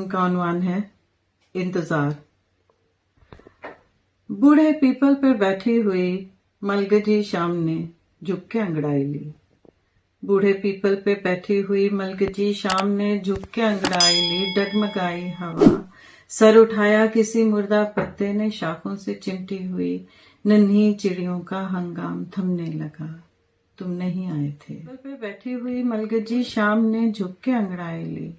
नज्म का उन्वान है इंतजार। बूढ़े पीपल पे बैठी हुई मलगजी शाम ने झुक के अंगड़ाई ली। बूढ़े पीपल पे बैठी हुई मलगजी शाम ने झुक के अंगड़ाई ली। डगमगाई हवा, सर उठाया किसी मुर्दा पत्ते ने, शाखों से चिमटी हुई नन्ही चिड़ियों का हंगाम थमने लगा। तुम नहीं आए थे। पीपल पे बैठी हुई मलगजी शाम ने झुक के अंगड़ाई ली।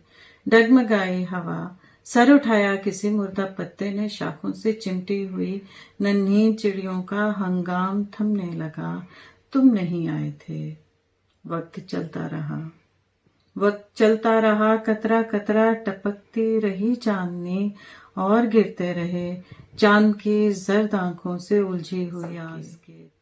डगमगाई हवा, सर उठाया किसी मुर्दा पत्ते ने, शाखों से चिमटी हुई नन्ही चिड़ियों का हंगाम थमने लगा। तुम नहीं आए थे। वक्त चलता रहा, वक्त चलता रहा, कतरा कतरा टपकती रही चांदनी और गिरते रहे चांद की जर्द आंखों से उलझी हुई आस के।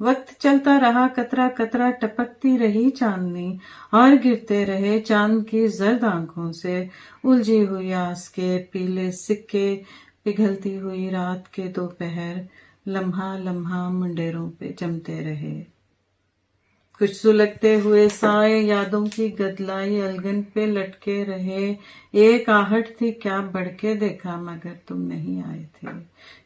वक्त चलता रहा, कतरा कतरा टपकती रही चांदनी और गिरते रहे चांद की जर्द आंखों से उलझी हुई आस के। पीले सिक्के पिघलती हुई रात के दोपहर लम्हा लम्हा मुंडेरों पे जमते रहे। कुछ सुलगते हुए साए यादों की गदलाई अलगन पे लटके रहे। एक आहट थी क्या बढ़ के देखा मगर तुम नहीं आए थे।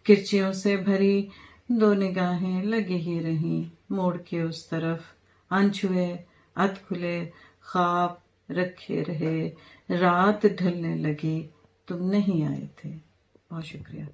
किरचियों से भरी दो निगाहें लगी ही रहीं मोड़ के उस तरफ। अनछुए अध खुले ख्वाब रखे रहे। रात ढलने लगी, तुम नहीं आए थे। बहुत शुक्रिया।